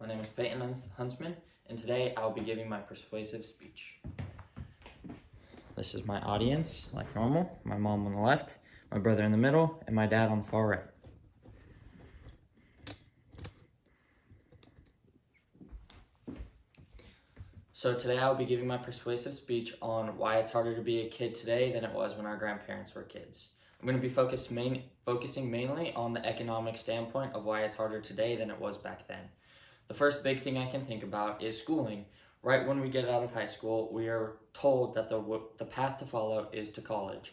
My name is Peyton Huntsman, and today I'll be giving my persuasive speech. This is my audience, like normal. My mom on the left, my brother in the middle, and my dad on the far right. So today I'll be giving my persuasive speech on why it's harder to be a kid today than it was when our grandparents were kids. I'm going to be focusing mainly on the economic standpoint of why it's harder today than it was back then. The first big thing I can think about is schooling. Right when we get out of high school, we are told that the path to follow is to college.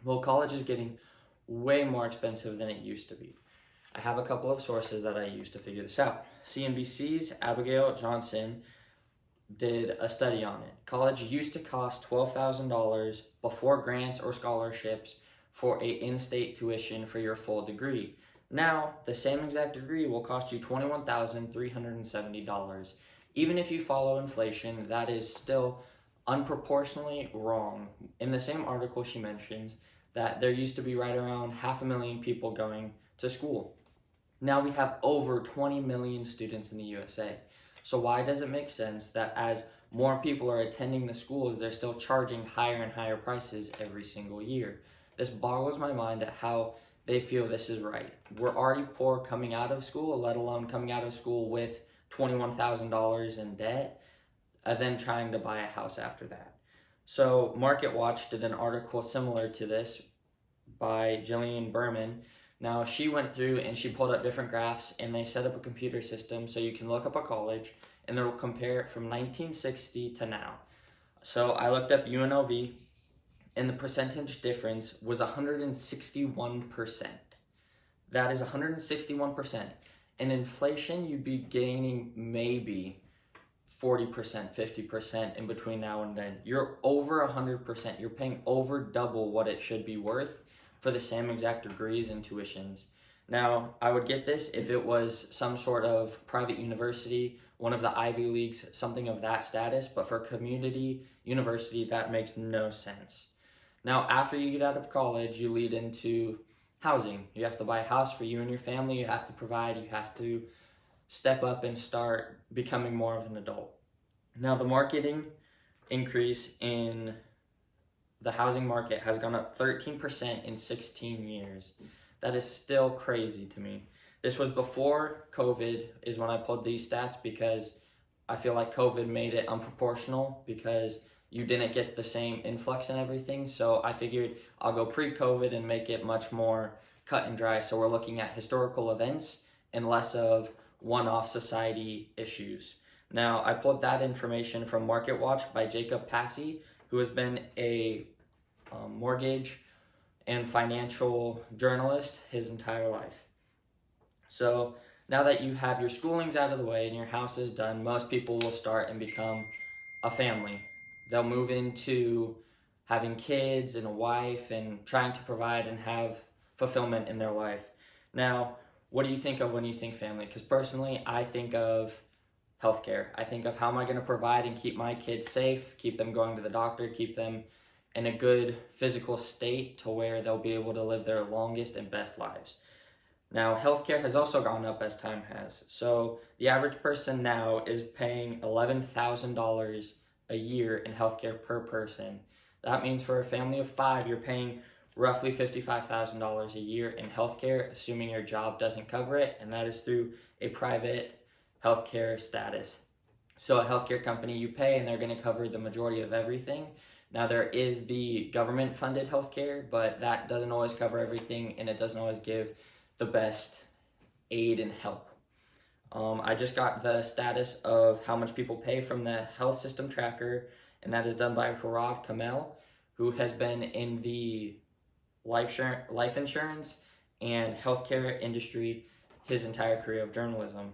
Well, college is getting way more expensive than it used to be. I have a couple of sources that I use to figure this out. CNBC's Abigail Johnson did a study on it. College used to cost $12,000 before grants or scholarships for a in-state tuition for your full degree. Now, the same exact degree will cost you $21,370. Even if you follow inflation, that is still unproportionately wrong. In the same article, she mentions that there used to be right around 500,000 people going to school. Now we have over 20 million students in the USA. So why does it make sense that as more people are attending the schools, they're still charging higher and higher prices every single year? This boggles my mind at how they feel this is right. We're already poor coming out of school, let alone coming out of school with $21,000 in debt, and then trying to buy a house after that. So Market Watch did an article similar to this by Jillian Berman. Now she went through and she pulled up different graphs, and they set up a computer system so you can look up a college and it'll compare it from 1960 to now. So I looked up UNLV, and the percentage difference was 161%. That is 161%. In inflation, you'd be gaining maybe 40%, 50% in between now and then. You're over 100%. You're paying over double what it should be worth for the same exact degrees and tuitions. Now, I would get this if it was some sort of private university, one of the Ivy Leagues, something of that status, but for community university, that makes no sense. Now, after you get out of college, you lead into housing. You have to buy a house for you and your family. You have to provide. You have to step up and start becoming more of an adult. Now, the marketing increase in the housing market has gone up 13% in 16 years. That is still crazy to me. This was before COVID is when I pulled these stats, because I feel like COVID made it unproportional because you didn't get the same influx and everything. So I figured I'll go pre-COVID and make it much more cut and dry. So we're looking at historical events and less of one-off society issues. Now, I pulled that information from Market Watch by Jacob Passy, who has been a mortgage and financial journalist his entire life. So now that you have your schoolings out of the way and your house is done, most people will start and become a family. They'll move into having kids and a wife and trying to provide and have fulfillment in their life. Now, what do you think of when you think family? Because personally, I think of healthcare. I think of how am I going to provide and keep my kids safe, keep them going to the doctor, keep them in a good physical state to where they'll be able to live their longest and best lives. Now, healthcare has also gone up as time has. So the average person now is paying $11,000 a year in healthcare per person. That means for a family of 5, you're paying roughly $55,000 a year in healthcare, assuming your job doesn't cover it, and that is through a private healthcare status. So a healthcare company you pay, and they're going to cover the majority of everything. Now, there is the government-funded healthcare, but that doesn't always cover everything, and it doesn't always give the best aid and help. I just got the status of how much people pay from the health system tracker, and that is done by Harad Kamel, who has been in the life insurance and healthcare industry his entire career of journalism.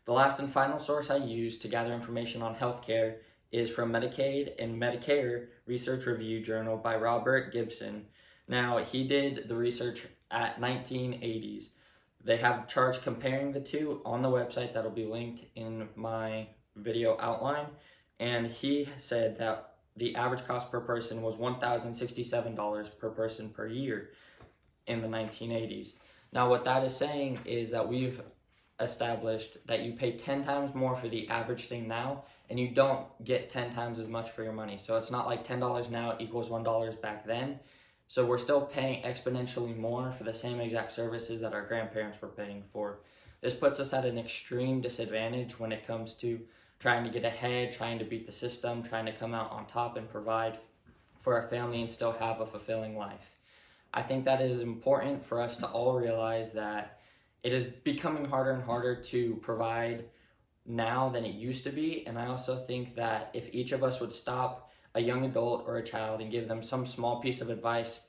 The last and final source I use to gather information on healthcare is from Medicaid and Medicare Research Review Journal by Robert Gibson. Now, he did the research at 1980s. They have charts comparing the two on the website that'll be linked in my video outline. And he said that the average cost per person was $1,067 per person per year in the 1980s. Now, what that is saying is that we've established that you pay 10 times more for the average thing now, and you don't get 10 times as much for your money. So it's not like $10 now equals $1 back then. So we're still paying exponentially more for the same exact services that our grandparents were paying for. This puts us at an extreme disadvantage when it comes to trying to get ahead, trying to beat the system, trying to come out on top and provide for our family and still have a fulfilling life. I think that it is important for us to all realize that it is becoming harder and harder to provide now than it used to be. And I also think that if each of us would stop a young adult or a child and give them some small piece of advice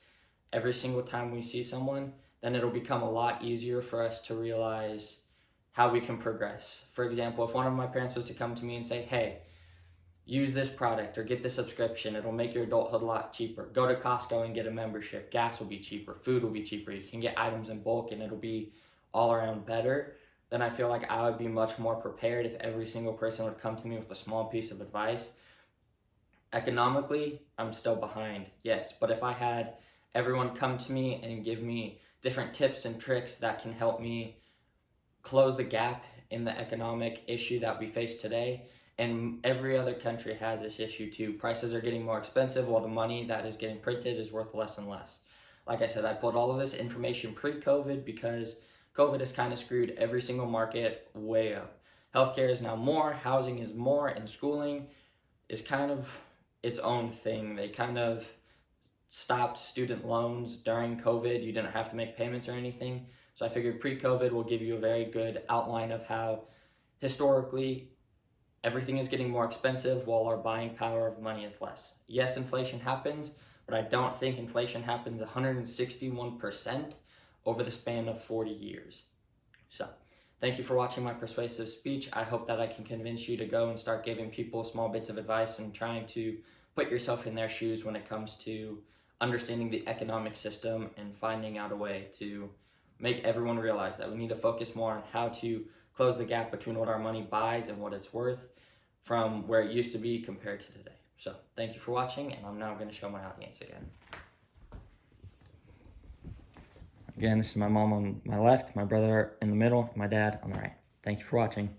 every single time we see someone, then it'll become a lot easier for us to realize how we can progress. For example, if one of my parents was to come to me and say, hey, use this product or get the subscription, it'll make your adulthood a lot cheaper. Go to Costco and get a membership. Gas will be cheaper. Food will be cheaper. You can get items in bulk and it'll be all around better. Then I feel like I would be much more prepared if every single person would come to me with a small piece of advice. Economically, I'm still behind, yes. But if I had everyone come to me and give me different tips and tricks that can help me close the gap in the economic issue that we face today, and every other country has this issue too. Prices are getting more expensive while the money that is getting printed is worth less and less. Like I said, I pulled all of this information pre-COVID because COVID has kind of screwed every single market way up. Healthcare is now more, housing is more, and schooling is kind of its own thing. They kind of stopped student loans during COVID. You didn't have to make payments or anything. So I figured pre-COVID will give you a very good outline of how historically everything is getting more expensive while our buying power of money is less. Yes, inflation happens, but I don't think inflation happens 161% over the span of 40 years. So, thank you for watching my persuasive speech. I hope that I can convince you to go and start giving people small bits of advice and trying to put yourself in their shoes when it comes to understanding the economic system and finding out a way to make everyone realize that we need to focus more on how to close the gap between what our money buys and what it's worth from where it used to be compared to today. So, thank you for watching, and I'm now going to show my audience again. Again, this is my mom on my left, my brother in the middle, my dad on the right. Thank you for watching.